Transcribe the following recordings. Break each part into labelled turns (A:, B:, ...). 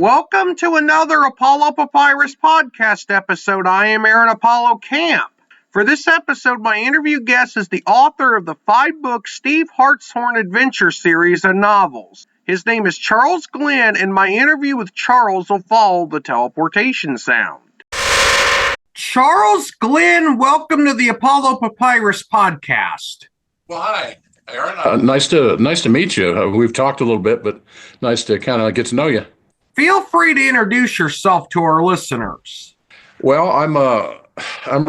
A: Welcome to another Apollo Papyrus podcast episode. I am Aaron Apollo Camp. For this episode, my interview guest is the author of the 5-book Steve Hartshorn Adventure Series of novels. His name is Charles Glenn, and my interview with Charles will follow the teleportation sound. Charles Glenn, welcome to the Apollo Papyrus podcast.
B: Well, hi, Aaron. Nice to meet you. We've talked a little bit, but nice to kind of get to know you.
A: Feel free to introduce yourself to our listeners.
B: Well, I'm a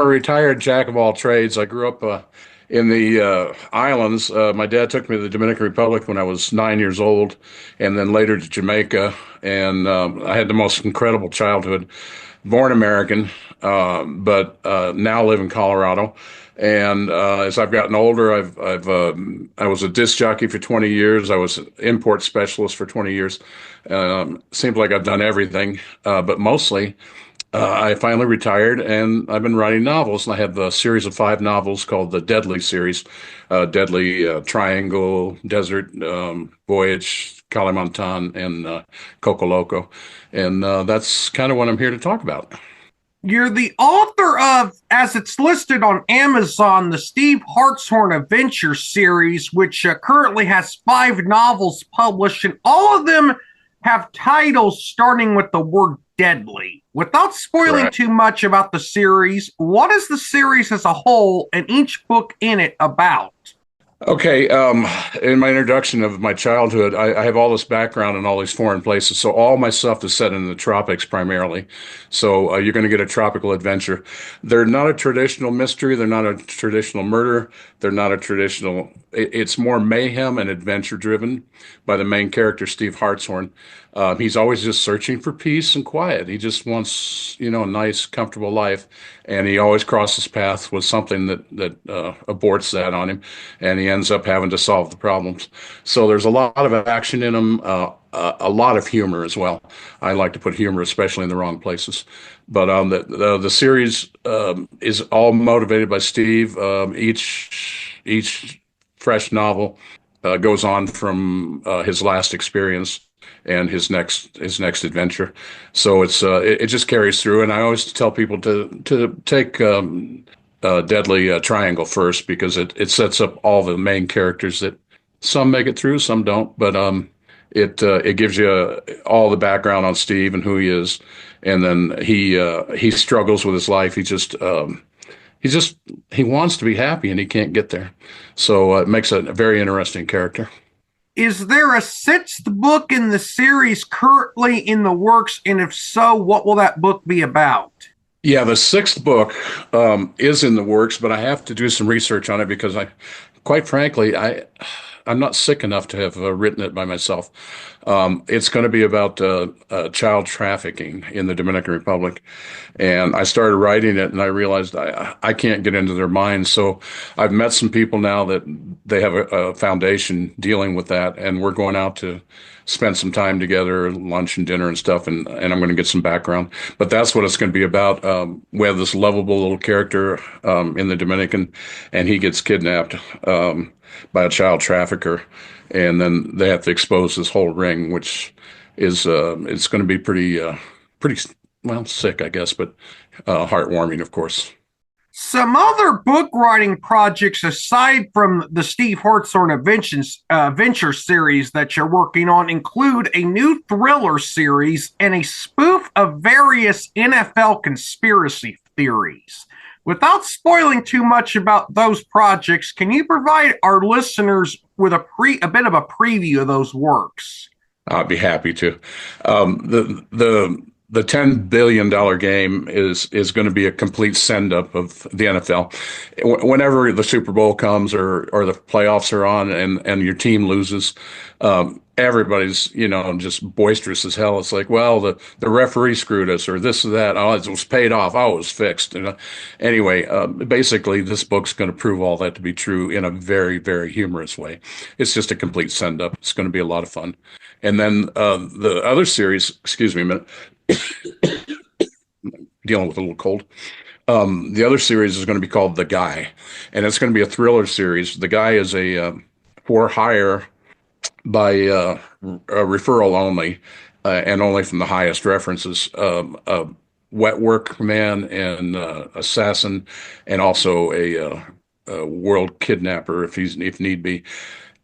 B: retired jack of all trades. I grew up in the islands. My dad took me to the Dominican Republic when I was 9 years old, and then later to Jamaica. And I had the most incredible childhood. Born American, but now live in Colorado. And as I've gotten older, I was a disc jockey for 20 years. I was an import specialist for 20 years. Seems like I've done everything, but mostly I finally retired, and I've been writing novels. And I have a series of 5 novels called the Deadly series, Deadly Triangle, Desert Voyage, Kalimantan, and Coco Loco. And that's kind of what I'm here to talk about.
A: You're the author of, as it's listed on Amazon, the Steve Hartshorn Adventure Series, which currently has 5 novels published, and all of them have titles starting with the word deadly. Without spoiling
B: Correct.
A: too much about the series, what is the series as a whole and each book in it about?
B: Okay, in my introduction of my childhood, I have all this background in all these foreign places. So all my stuff is set in the tropics primarily. So you're going to get a tropical adventure. They're not a traditional mystery. They're not a traditional murder. They're not a traditional. It's more mayhem and adventure driven by the main character, Steve Hartshorn. He's always just searching for peace and quiet. He just wants, a nice, comfortable life. And he always crosses paths with something that aborts that on him. And he ends up having to solve the problems. So there's a lot of action in him, a lot of humor as well. I like to put humor, especially in the wrong places. But the series is all motivated by Steve. Each fresh novel goes on from his last experience and his next adventure. So it just carries through. And I always tell people to take Deadly Triangle first, because it sets up all the main characters that some make it through, some don't. But it gives you all the background on Steve and who he is, and then he struggles with his life. He wants to be happy and he can't get there. So it makes a very interesting character.
A: Is there a 6th book in the series currently in the works? And if so, what will that book be about?
B: Yeah, the 6th book is in the works, but I have to do some research on it because quite frankly, I'm not sick enough to have written it by myself. It's going to be about child trafficking in the Dominican Republic. And I started writing it and I realized I can't get into their minds. So I've met some people now that they have a foundation dealing with that. And we're going out to spend some time together, lunch and dinner and stuff. And I'm going to get some background. But that's what it's going to be about. We have this lovable little character in the Dominican, and he gets kidnapped by a child trafficker, and then they have to expose this whole ring, which is it's going to be pretty well, sick, I guess, but heartwarming, of course.
A: Some other book writing projects aside from the Steve Hartshorn Adventure Series that you're working on include a new thriller series and a spoof of various NFL conspiracy theories. Without spoiling too much about those projects, can you provide our listeners with a bit of a preview of those works?
B: I'd be happy to. The $10 billion game is going to be a complete send up of the NFL. Whenever the Super Bowl comes or the playoffs are on and your team loses, everybody's, just boisterous as hell. It's like, well, the referee screwed us, or this or that. Oh, it was paid off. Oh, it was fixed. Anyway, basically, this book's going to prove all that to be true in a very, very humorous way. It's just a complete send up. It's going to be a lot of fun. And then the other series, excuse me a minute, dealing with a little cold. The other series is going to be called The Guy, and it's going to be a thriller series. The Guy is a for hire by referral only and only from the highest references. Wet work man and assassin, and also a world kidnapper if need be.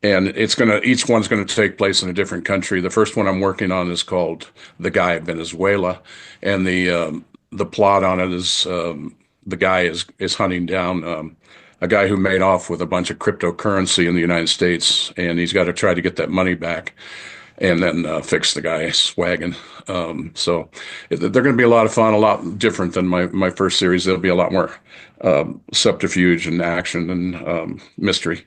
B: And each one's gonna take place in a different country. The first one I'm working on is called The Guy of Venezuela, and the plot on it is the guy is hunting down a guy who made off with a bunch of cryptocurrency in the United States, and he's got to try to get that money back and then fix the guy's wagon. So they're going to be a lot of fun, a lot different than my first series. There'll be a lot more subterfuge and action and mystery.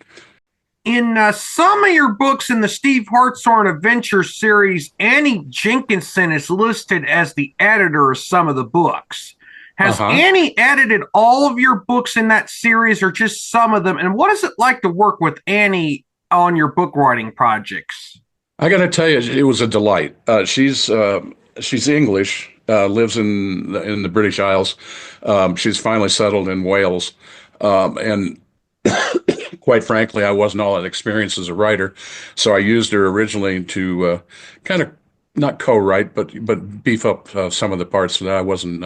A: In some of your books in the Steve Hartshorn Adventure Series, Annie Jenkinson is listed as the editor of some of the books. Has
B: Uh-huh.
A: Annie edited all of your books in that series or just some of them? And what is it like to work with Annie on your book writing projects?
B: I got to tell you, it was a delight. She's English, lives in the British Isles. She's finally settled in Wales, and quite frankly, I wasn't all that experienced as a writer, so I used her originally to kind of not co-write, but beef up some of the parts that I wasn't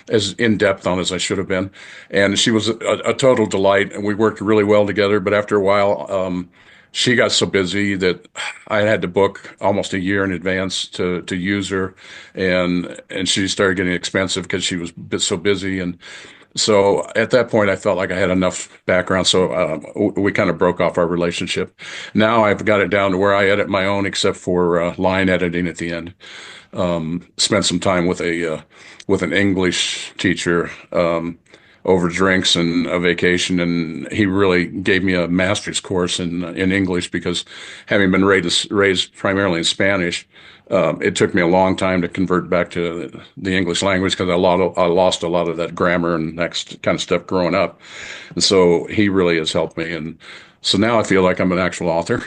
B: as in depth on as I should have been. And she was a total delight, and we worked really well together. But after a while, she got so busy that I had to book almost a year in advance to use her, and she started getting expensive because she was so busy. And so at that point, I felt like I had enough background, so we kind of broke off our relationship. Now I've got it down to where I edit my own, except for line editing at the end. Spent some time with an English teacher over drinks and a vacation, and he really gave me a master's course in English because having been raised primarily in Spanish, it took me a long time to convert back to the English language because I lost a lot of that grammar and that kind of stuff growing up, and so he really has helped me, and so now I feel like I'm an actual author.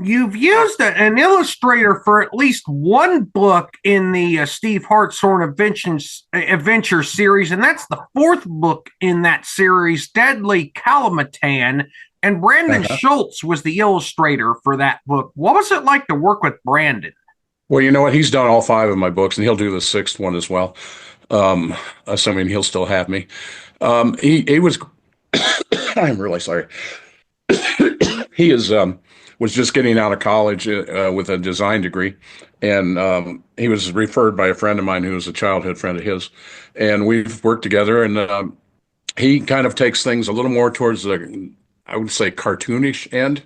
A: You've used an illustrator for at least one book in the Steve Hartshorn Adventure Series, and that's the fourth book in that series, Deadly Calamatan. And Brandon
B: Uh-huh.
A: Schultz was the illustrator for that book. What was it like to work with Brandon?
B: Well, you know what? He's done all five of my books, and he'll do the sixth one as well, assuming he'll still have me. He was. I'm really sorry. He is was just getting out of college with a design degree, and he was referred by a friend of mine who was a childhood friend of his, and we've worked together. And he kind of takes things a little more towards the, I would say, cartoonish end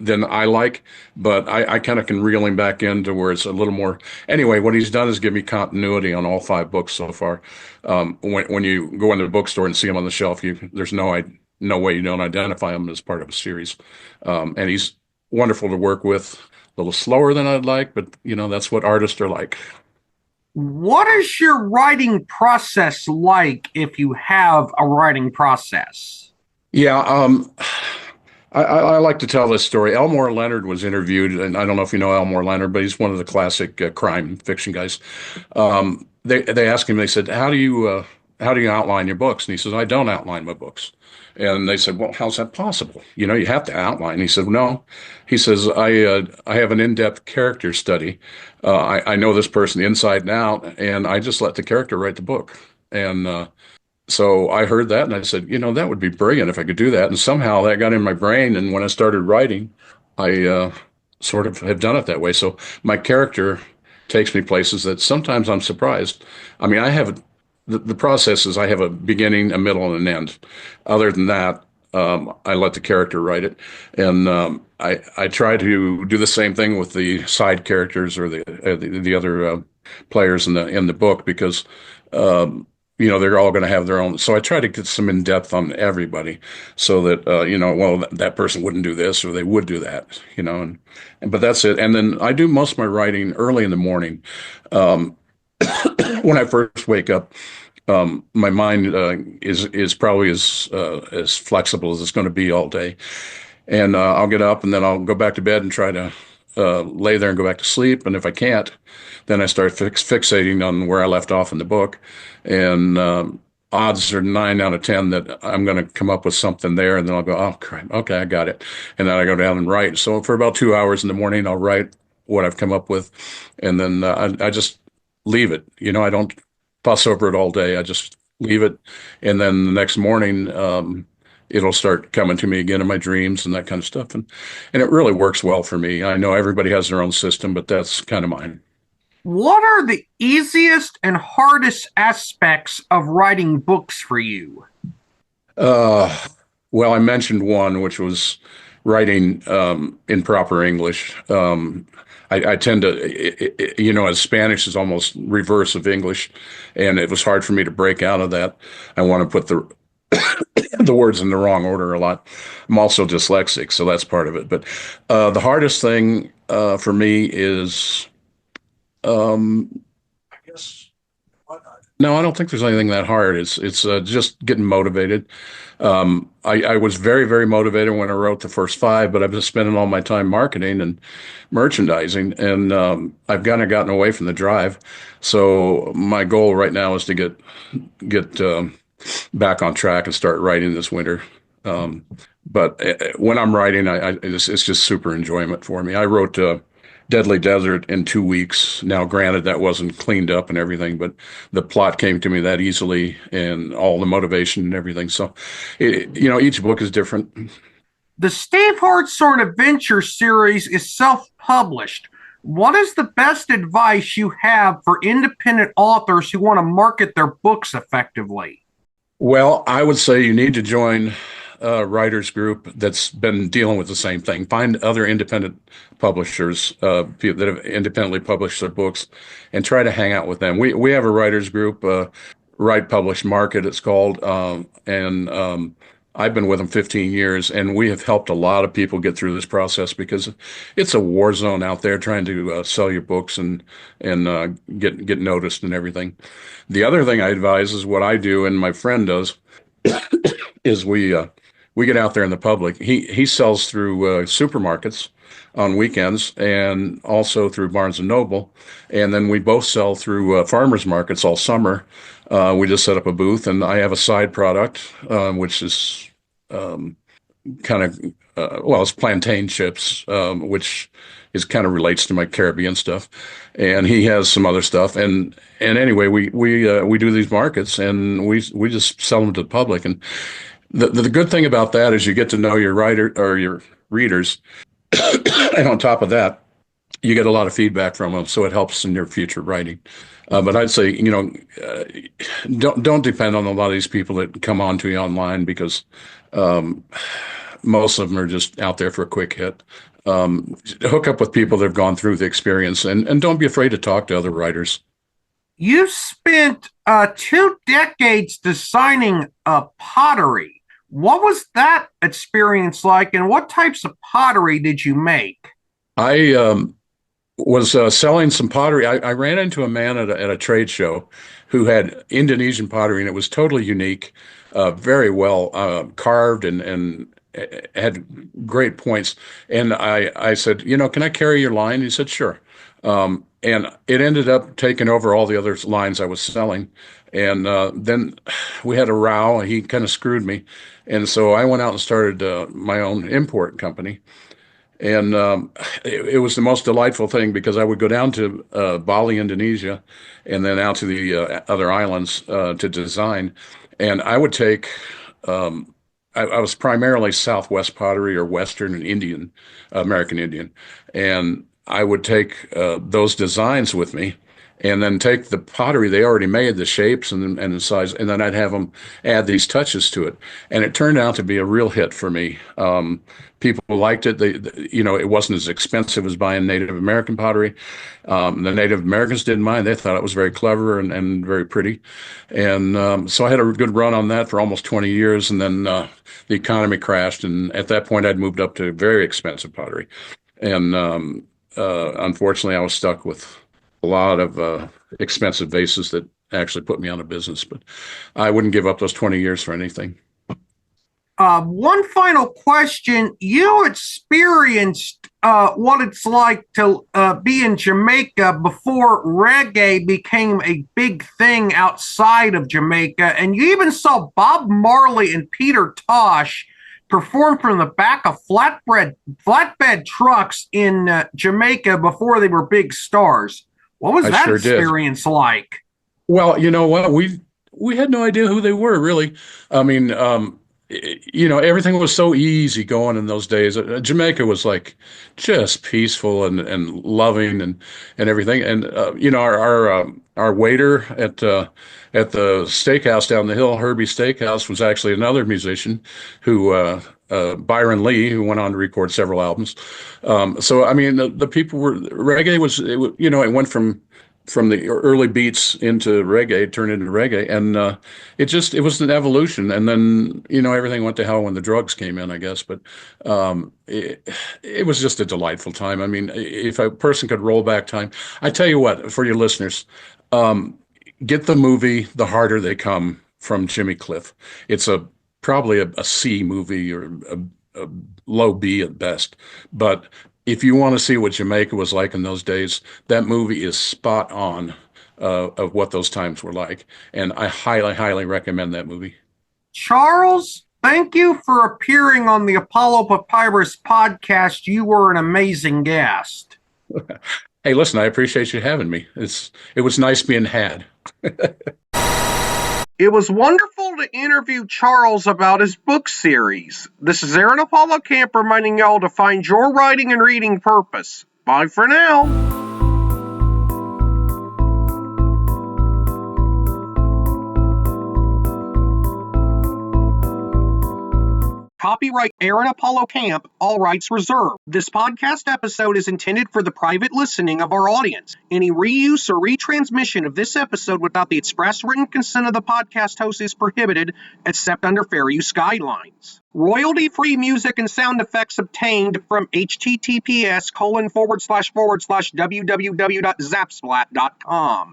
B: than I like, but I kind of can reel him back into where it's a little more. Anyway, what he's done is give me continuity on all five books so far. When you go into the bookstore and see them on the shelf, there's no way you don't identify him as part of a series. And he's wonderful to work with. A little slower than I'd like, but that's what artists are like.
A: What is your writing process like if you have a writing process?
B: Yeah, I like to tell this story. Elmore Leonard was interviewed, and I don't know if you know Elmore Leonard, but he's one of the classic crime fiction guys. They asked him, they said, how do you outline your books? And he says, I don't outline my books. And they said, well, how's that possible? You have to outline. He said, no. He says, I have an in-depth character study. I know this person inside and out, and I just let the character write the book. And so I heard that, and I said, that would be brilliant if I could do that. And somehow that got in my brain. And when I started writing, I sort of have done it that way. So my character takes me places that sometimes I'm surprised. I mean, the process is I have a beginning, a middle, and an end. Other than that, I let the character write it, and I try to do the same thing with the side characters or the other players in the book because they're all going to have their own. So I try to get some in depth on everybody, so that well, that person wouldn't do this or they would do that, but that's it. And then I do most of my writing early in the morning. Um, when I first wake up, my mind is probably as flexible as it's going to be all day, and I'll get up and then I'll go back to bed and try to lay there and go back to sleep. And if I can't, then I start fixating on where I left off in the book, and odds are 9 out of 10 that I'm going to come up with something there, and then I'll go, oh crap, okay, I got it, and then I go down and write. So for about 2 hours in the morning, I'll write. what I've come up with, and then I just leave it. I don't fuss over it all day. I just leave it, and then the next morning, it'll start coming to me again in my dreams and that kind of stuff, and it really works well for me. I know everybody has their own system, but that's kind of mine.
A: What are the easiest and hardest aspects of writing books for you?
B: Uh, well, I mentioned one, which was writing in proper English. I tend to, as Spanish is almost reverse of English, and it was hard for me to break out of that. I want to put the the words in the wrong order a lot. I'm also dyslexic, so that's part of it. But the hardest thing for me is, I guess, no, I don't think there's anything that hard. It's just getting motivated. I was very, very motivated when I wrote the first five, but I've been spending all my time marketing and merchandising, and I've kind of gotten away from the drive. So my goal right now is to get back on track and start writing this winter. Um, but when I'm writing, it's just super enjoyment for me. I wrote Deadly Desert in 2 weeks. Now, granted, that wasn't cleaned up and everything, but the plot came to me that easily and all the motivation and everything. So, each book is different.
A: The Steve Hartshorn Adventure Series is self published. What is the best advice you have for independent authors who want to market their books effectively?
B: Well, I would say you need to join a writers group that's been dealing with the same thing. Find other independent publishers, people that have independently published their books, and try to hang out with them. We have a writers group, Write Publish Market, it's called, and I've been with them 15 years, and we have helped a lot of people get through this process because it's a war zone out there trying to sell your books and get noticed and everything. The other thing I advise is what I do and my friend does is we get out there in the public. He sells through supermarkets on weekends and also through Barnes and Noble, and then we both sell through farmers markets all summer. We just set up a booth, and I have a side product which is kind of well, it's plantain chips, which is kind of relates to my Caribbean stuff, and he has some other stuff. And anyway, we do these markets, and we just sell them to the public. And the good thing about that is you get to know your writer or your readers, and on top of that, you get a lot of feedback from them, so it helps in your future writing. But I'd say, don't depend on a lot of these people that come on to you online because um, most of them are just out there for a quick hit. Hook up with people that have gone through the experience, and don't be afraid to talk to other writers.
A: You spent 2 decades designing pottery. What was that experience like, and what types of pottery did you make?
B: I was selling some pottery. I ran into a man at a trade show who had Indonesian pottery, and it was totally unique, very well carved, and had great points. And I said, can I carry your line? He said, sure. And it ended up taking over all the other lines I was selling. And then we had a row, and he kind of screwed me. And so I went out and started my own import company. And it was the most delightful thing because I would go down to Bali, Indonesia, and then out to the other islands to design. And I would take, I was primarily Southwest pottery or Western and Indian, American Indian. And I would take those designs with me and then take the pottery they already made, the shapes and the size, and then I'd have them add these touches to it. And it turned out to be a real hit for me. People liked it. It wasn't as expensive as buying Native American pottery. The Native Americans didn't mind. They thought it was very clever and very pretty. And so I had a good run on that for almost 20 years. And then the economy crashed. And at that point, I'd moved up to very expensive pottery. And unfortunately, I was stuck with a lot of expensive vases that actually put me out of business. But I wouldn't give up those 20 years for anything.
A: One final question. You experienced what it's like to be in Jamaica before reggae became a big thing outside of Jamaica, and you even saw Bob Marley and Peter Tosh performed from the back of flatbed trucks in Jamaica before they were big stars. What was
B: I
A: that
B: sure did.
A: experience like?
B: Well, you know what? We had no idea who they were, really. I mean, everything was so easy going in those days. Jamaica was like just peaceful and loving and everything. And our waiter at the steakhouse down the hill, Herbie Steakhouse, was actually another musician who Byron Lee, who went on to record several albums. So I mean, the people were reggae was it went from the early beats into reggae, turned into reggae, and it was an evolution. And then everything went to hell when the drugs came in, I guess. But it was just a delightful time. I mean, if a person could roll back time, I tell you what, for your listeners, get the movie "The Harder They Come" from Jimmy Cliff. It's probably a C movie or a low B at best, but if you want to see what Jamaica was like in those days, that movie is spot on of what those times were like. And I highly, highly recommend that movie.
A: Charles, thank you for appearing on the Apollo Papyrus podcast. You were an amazing guest.
B: Hey, listen, I appreciate you having me. It was nice being had.
A: It was wonderful to interview Charles about his book series. This is Aaron Apollo Camp reminding y'all to find your writing and reading purpose. Bye for now. Copyright Aaron Apollo Camp, all rights reserved. This podcast episode is intended for the private listening of our audience. Any reuse or retransmission of this episode without the express written consent of the podcast host is prohibited, except under fair use guidelines. Royalty-free music and sound effects obtained from https://www.zapsplat.com.